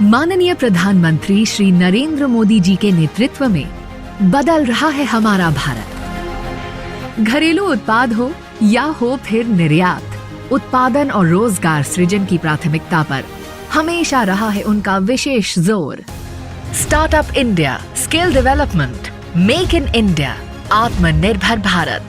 माननीय प्रधानमंत्री श्री नरेंद्र मोदी जी के नेतृत्व में बदल रहा है हमारा भारत। घरेलू उत्पाद हो या हो फिर निर्यात, उत्पादन और रोजगार सृजन की प्राथमिकता पर हमेशा रहा है उनका विशेष जोर। Startup India, skill development, make in India, आत्मनिर्भर भारत,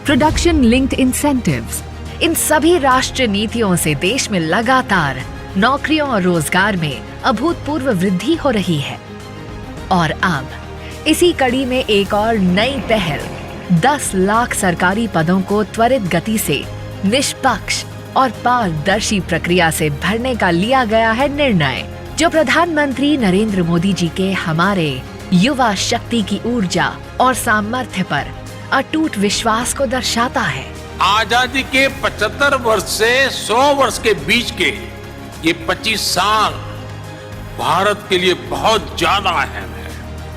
प्रोडक्शन लिंक्ड इंसेंटिव्स, इन सभी राष्ट्रीय नीतियों से देश में लगातार नौकरियों और रोजगार में अभूतपूर्व वृद्धि हो रही है। और अब इसी कड़ी में एक और नई पहल, 10 लाख सरकारी पदों को त्वरित गति से निष्पक्ष और पारदर्शी प्रक्रिया से भरने का लिया गया है निर्णय, जो प्रधानमंत्री नरेंद्र मोदी जी के हमारे युवा शक्ति की ऊर्जा और सामर्थ्य पर अटूट विश्वास को दर्शाता है। आजादी के 75 वर्ष से 100 वर्ष के बीच के ये 25 साल भारत के लिए बहुत ज्यादा अहम है।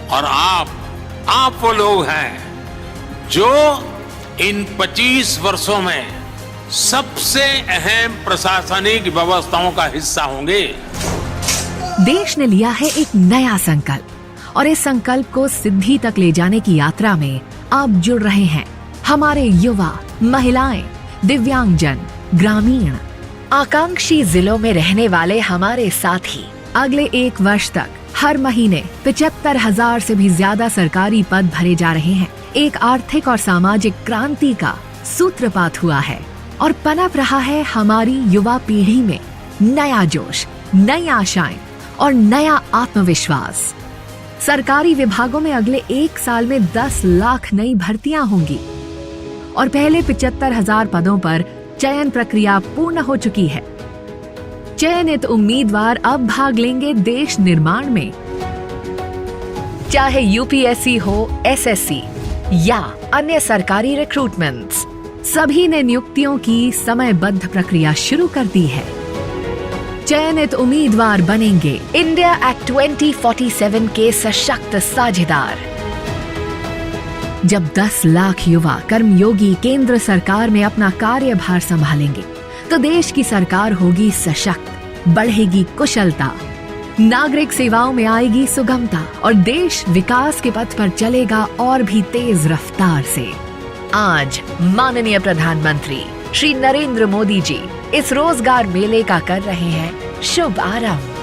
और आप वो लोग हैं जो इन 25 वर्षों में सबसे अहम प्रशासनिक व्यवस्थाओं का हिस्सा होंगे। देश ने लिया है एक नया संकल्प और इस संकल्प को सिद्धि तक ले जाने की यात्रा में अब जुड़ रहे हैं हमारे युवा, महिलाएं, दिव्यांगजन, ग्रामीण, आकांक्षी जिलों में रहने वाले हमारे साथी। अगले 1 वर्ष तक हर महीने 75,000 से भी ज्यादा सरकारी पद भरे जा रहे हैं। एक आर्थिक और सामाजिक क्रांति का सूत्रपात हुआ है और पनप रहा है हमारी युवा पीढ़ी में नया जोश, नई आशाएं और नया आत्मविश्वास। सरकारी विभागों में अगले 1 साल में 10 लाख नई भर्तियां होंगी और पहले 75,000 पदों पर चयन प्रक्रिया पूर्ण हो चुकी है। चयनित उम्मीदवार अब भाग लेंगे देश निर्माण में। चाहे यूपीएससी हो, एसएससी या अन्य सरकारी रिक्रूटमेंट्स, सभी ने नियुक्तियों की समयबद्ध प्रक्रिया शुरू कर दी है। चयनित उम्मीदवार बनेंगे इंडिया एक्ट 2047 के सशक्त साझेदार। जब 10 लाख युवा कर्मयोगी केंद्र सरकार में अपना कार्यभार संभालेंगे तो देश की सरकार होगी सशक्त, बढ़ेगी कुशलता, नागरिक सेवाओं में आएगी सुगमता और देश विकास के पथ पर चलेगा और भी तेज रफ्तार से। आज माननीय प्रधानमंत्री श्री नरेंद्र मोदी जी इस रोजगार मेले का कर रहे हैं शुभ आरंभ।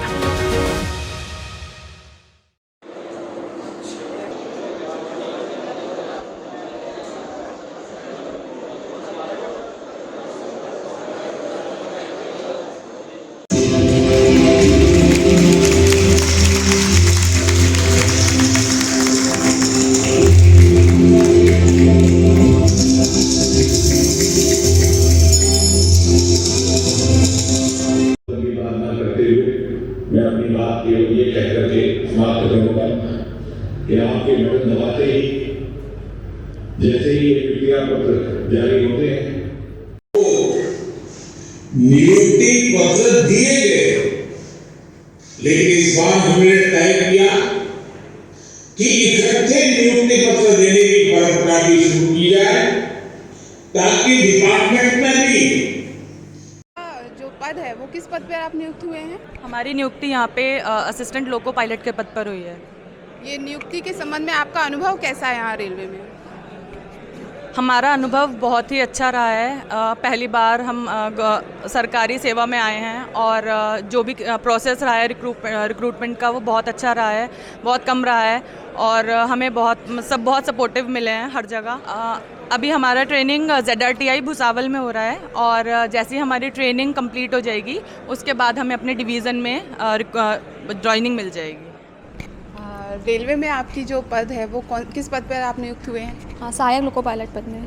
मैं अपनी बात ये कह करके समाप्त करूंगा कि आपके बटन दबाते ही जैसे ही ये नियुक्ति पत्र जारी होते हैं, नियुक्ति पत्र दिए गए, लेकिन इस बार हमने तय किया कि इकट्ठे नियुक्ति पत्र देने की परंपरा भी शुरू की जाए ताकि डिपार्टमेंट में भी पद है वो किस पद पर आप नियुक्त हुए हैं? हमारी नियुक्ति यहाँ पे असिस्टेंट लोको पायलट के पद पर हुई है। ये नियुक्ति के संबंध में आपका अनुभव कैसा है यहाँ रेलवे में? हमारा अनुभव बहुत ही अच्छा रहा है। पहली बार हम सरकारी सेवा में आए हैं और जो भी प्रोसेस रहा है रिक्रूटमेंट का वो बहुत अच्छा रहा है, बहुत कम रहा है और हमें बहुत सपोर्टिव मिले हैं हर जगह। अभी हमारा ट्रेनिंग ZRTI भुसावल में हो रहा है और जैसे ही हमारी ट्रेनिंग कंप्लीट हो जाएगी उसके बाद हमें अपने डिवीज़न में जॉइनिंग मिल जाएगी। रेलवे में आपकी जो पद है वो किस पद पर आप नियुक्त हुए हैं? हाँ, सहायक लोको पायलट पद में।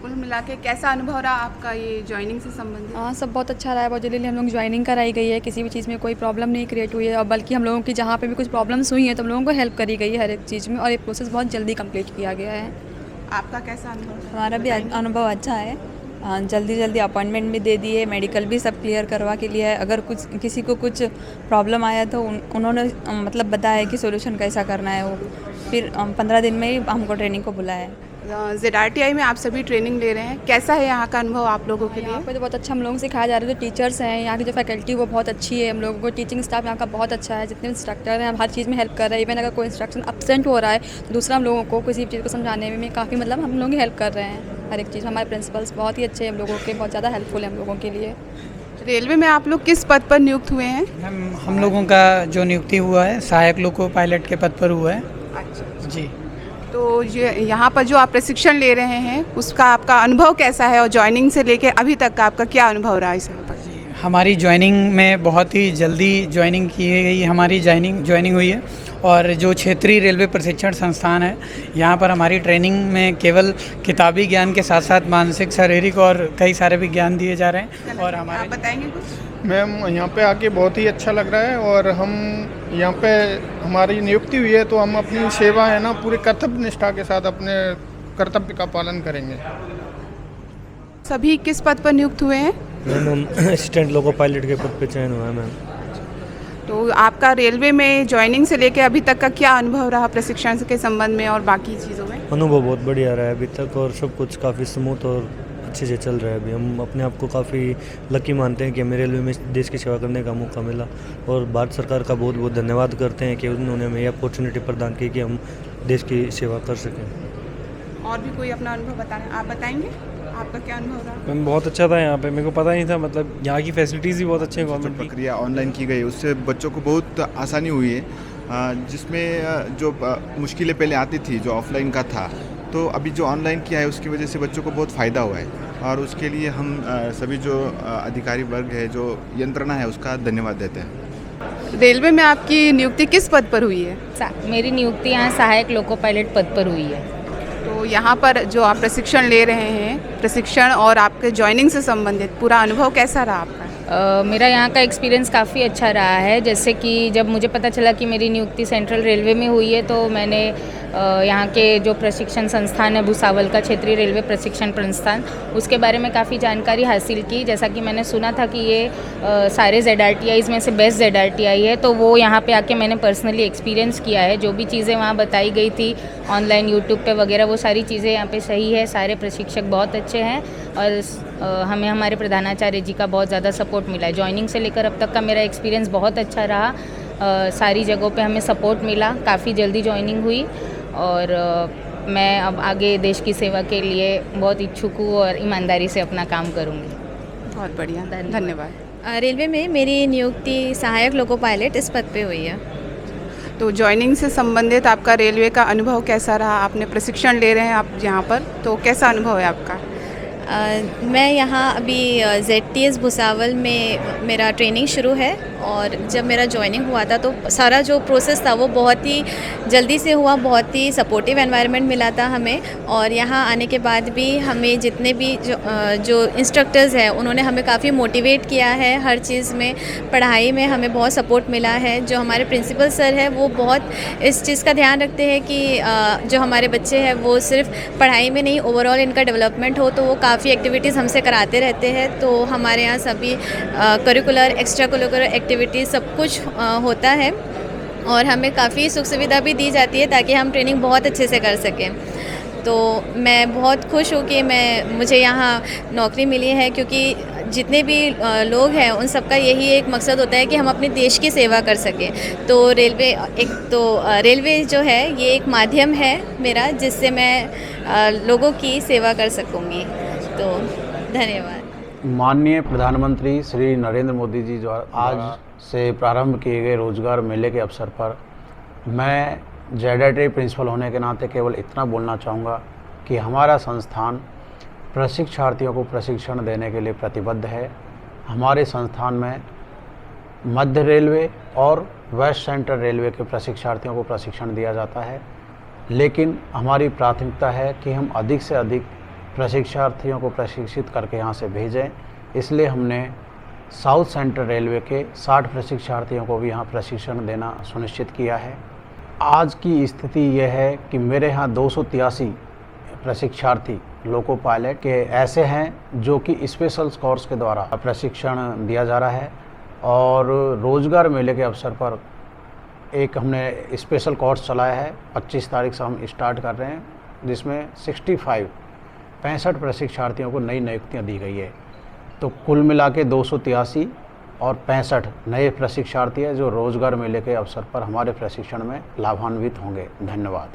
कुल मिला के कैसा अनुभव रहा आपका ये ज्वाइनिंग से संबंधित? हाँ, सब बहुत अच्छा रहा है। बहुत जल्दी हम लोग ज्वाइनिंग कराई गई है, किसी भी चीज़ में कोई प्रॉब्लम नहीं क्रिएट हुई है और बल्कि हम लोगों की जहाँ पे भी कुछ प्रॉब्लम्स हुई हैं तो हम लोगों को हेल्प करी गई है हर एक चीज़ में और ये प्रोसेस बहुत जल्दी कंप्लीट किया गया है। आपका कैसा अनुभव? हमारा भी अनुभव अच्छा है। जल्दी अपॉइंटमेंट भी दे दिए, मेडिकल भी सब क्लियर करवा के लिया है। अगर किसी को कुछ प्रॉब्लम आया तो उन्होंने मतलब बताया कि सोल्यूशन कैसा करना है वो। फिर 15 दिन में ही हमको ट्रेनिंग को बुलाया है। ZRTI में आप सभी ट्रेनिंग ले रहे हैं, कैसा है यहाँ का अनुभव आप लोगों के लिए? यहाँ पे तो बहुत अच्छा हम लोगों को सिखाया जा रहा है। जो टीचर्स हैं यहाँ की जो फैकल्टी वो बहुत अच्छी है, हम लोगों को टीचिंग स्टाफ यहाँ का बहुत अच्छा है, जितने इंस्ट्रक्टर हैं हर चीज़ में हेल्प कर रहे हैं। इवन अगर कोई इंस्ट्रक्शन एब्सेंट हो रहा है तो दूसरा हम लोगों को किसी चीज़ को समझाने में काफ़ी मतलब हम लोग हेल्प कर रहे हैं हर एक चीज़। हमारे प्रिंसिपल्स बहुत ही अच्छे हैं हम लोगों के, बहुत ज़्यादा हेल्पफुल है हम लोगों के लिए। रेलवे में आप लोग किस पद पर नियुक्त हुए हैं? हम लोगों का जो नियुक्ति हुआ है सहायक लोको पायलट के पद पर हुआ है। अच्छा जी। तो ये यहाँ पर जो आप प्रशिक्षण ले रहे हैं उसका आपका अनुभव कैसा है और ज्वाइनिंग से लेके अभी तक का आपका क्या अनुभव रहा है इस यहाँ पर? हमारी ज्वाइनिंग में बहुत ही जल्दी ज्वाइनिंग की गई, हमारी ज्वाइनिंग हुई है। और जो क्षेत्रीय रेलवे प्रशिक्षण संस्थान है यहाँ पर हमारी ट्रेनिंग में केवल किताबी ज्ञान के साथ साथ मानसिक, शारीरिक और कई सारे भी ज्ञान दिए जा रहे हैं। और हमारे आप बताएंगे कुछ? मैम यहाँ पे आके बहुत ही अच्छा लग रहा है और हम यहाँ पे हमारी नियुक्ति हुई है तो हम अपनी सेवा है ना पूरे कर्तव्य निष्ठा के साथ अपने कर्तव्य का पालन करेंगे। सभी किस पद पर नियुक्त हुए हैं? मैम हम असिस्टेंट लोको पायलट के पद पे चयन हुआ है मैम। तो आपका रेलवे में ज्वाइनिंग से लेके अभी तक का क्या अनुभव रहा प्रशिक्षण के संबंध में और बाकी चीज़ों में? अनुभव बहुत बढ़िया रहा है अभी तक और सब कुछ काफ़ी स्मूथ और अच्छे से चल रहा है। अभी हम अपने आप को काफ़ी लकी मानते हैं कि हमें रेलवे में देश की सेवा करने का मौका मिला और भारत सरकार का बहुत बहुत धन्यवाद करते हैं कि उन्होंने हमें ये अपॉर्चुनिटी प्रदान की कि हम देश की सेवा कर सकें। और भी कोई अपना अनुभव बताना आप बताएंगे, आपका क्या अनुभव रहा? मैम बहुत अच्छा था यहाँ पे, मेरे को पता नहीं था, मतलब यहाँ की फैसिलिटीज़ भी बहुत अच्छी हैं। गवर्नमेंट की प्रक्रिया ऑनलाइन की गई उससे बच्चों को बहुत आसानी हुई है, जिसमें जो मुश्किलें पहले आती थी जो ऑफलाइन का था, तो अभी जो ऑनलाइन किया है उसकी वजह से बच्चों को बहुत फ़ायदा हुआ है और उसके लिए हम सभी जो अधिकारी वर्ग है, जो यंत्रणा है, उसका धन्यवाद देते हैं। रेलवे में आपकी नियुक्ति किस पद पर हुई है? मेरी नियुक्ति यहाँ सहायक लोको पायलट पद पर हुई है। तो यहाँ पर जो आप प्रशिक्षण ले रहे हैं, प्रशिक्षण और आपके ज्वाइनिंग से संबंधित पूरा अनुभव कैसा रहा आपका? मेरा यहाँ का एक्सपीरियंस काफ़ी अच्छा रहा है। जैसे कि जब मुझे पता चला कि मेरी नियुक्ति सेंट्रल रेलवे में हुई है तो मैंने यहाँ के जो प्रशिक्षण संस्थान है भुसावल का क्षेत्रीय रेलवे प्रशिक्षण संस्थान, उसके बारे में काफ़ी जानकारी हासिल की। जैसा कि मैंने सुना था कि ये सारे ZRTIs में से बेस्ट ZRTI है, तो वो यहाँ पे आके मैंने पर्सनली एक्सपीरियंस किया है। जो भी चीज़ें वहाँ बताई गई थी ऑनलाइन यूट्यूब पे वगैरह, वो सारी चीज़ें यहाँ पे सही है। सारे प्रशिक्षक बहुत अच्छे हैं और हमें हमारे प्रधानाचार्य जी का बहुत ज़्यादा सपोर्ट मिला है। ज्वाइनिंग से लेकर अब तक का मेरा एक्सपीरियंस बहुत अच्छा रहा। सारी जगहों पे हमें सपोर्ट मिला, काफ़ी जल्दी ज्वाइनिंग हुई और मैं अब आगे देश की सेवा के लिए बहुत इच्छुक हूँ और ईमानदारी से अपना काम करूँगी। बहुत बढ़िया, धन्यवाद। रेलवे में मेरी नियुक्ति सहायक लोको पायलट इस पद पे हुई है। तो ज्वाइनिंग से संबंधित आपका रेलवे का अनुभव कैसा रहा? आपने प्रशिक्षण ले रहे हैं आप यहाँ पर, तो कैसा अनुभव है आपका? मैं यहाँ अभी ZTS भुसावल में मेरा ट्रेनिंग शुरू है और जब मेरा ज्वाइनिंग हुआ था तो सारा जो प्रोसेस था वो बहुत ही जल्दी से हुआ, बहुत ही सपोर्टिव एनवायरनमेंट मिला था हमें। और यहाँ आने के बाद भी हमें जितने भी जो इंस्ट्रक्टर्स हैं उन्होंने हमें काफ़ी मोटिवेट किया है हर चीज़ में। पढ़ाई में हमें बहुत सपोर्ट मिला है। जो हमारे प्रिंसिपल सर हैं वो बहुत इस चीज़ का ध्यान रखते हैं कि जो हमारे बच्चे हैं वो सिर्फ पढ़ाई में नहीं, ओवरऑल इनका डेवलपमेंट हो, तो वो काफ़ी एक्टिविटीज़ हमसे कराते रहते हैं। तो हमारे यहाँ सभी करिकुलर, एक्स्ट्रा करिकुलर एक्टिविटीज़ सब कुछ होता है और हमें काफ़ी सुख सुविधा भी दी जाती है ताकि हम ट्रेनिंग बहुत अच्छे से कर सकें। तो मैं बहुत खुश हूँ कि मुझे यहाँ नौकरी मिली है, क्योंकि जितने भी लोग हैं उन सबका यही एक मकसद होता है कि हम अपने देश की सेवा कर सकें। तो रेलवे जो है ये एक माध्यम है मेरा जिससे मैं लोगों की सेवा कर सकूँगी। तो धन्यवाद। माननीय प्रधानमंत्री श्री नरेंद्र मोदी जी द्वारा आज से प्रारंभ किए गए रोजगार मेले के अवसर पर मैं ZRTI प्रिंसिपल होने के नाते केवल इतना बोलना चाहूँगा कि हमारा संस्थान प्रशिक्षार्थियों को प्रशिक्षण देने के लिए प्रतिबद्ध है। हमारे संस्थान में मध्य रेलवे और वेस्ट सेंट्रल रेलवे के प्रशिक्षार्थियों को प्रशिक्षण दिया जाता है, लेकिन हमारी प्राथमिकता है कि हम अधिक से अधिक प्रशिक्षार्थियों को प्रशिक्षित करके यहाँ से भेजें। इसलिए हमने साउथ सेंट्रल रेलवे के 60 प्रशिक्षार्थियों को भी यहाँ प्रशिक्षण देना सुनिश्चित किया है। आज की स्थिति यह है कि मेरे यहाँ 283 प्रशिक्षार्थी लोको पायलट के ऐसे हैं जो कि स्पेशल कोर्स के द्वारा प्रशिक्षण दिया जा रहा है और रोजगार मेले के अवसर पर एक हमने स्पेशल कोर्स चलाया है। 25 तारीख से हम स्टार्ट कर रहे हैं। जिसमें 65 प्रशिक्षार्थियों को नई नियुक्तियां दी गई है। तो कुल मिला के 283 और 65 नए प्रशिक्षार्थी हैं जो रोजगार मेले के अवसर पर हमारे प्रशिक्षण में लाभान्वित होंगे। धन्यवाद।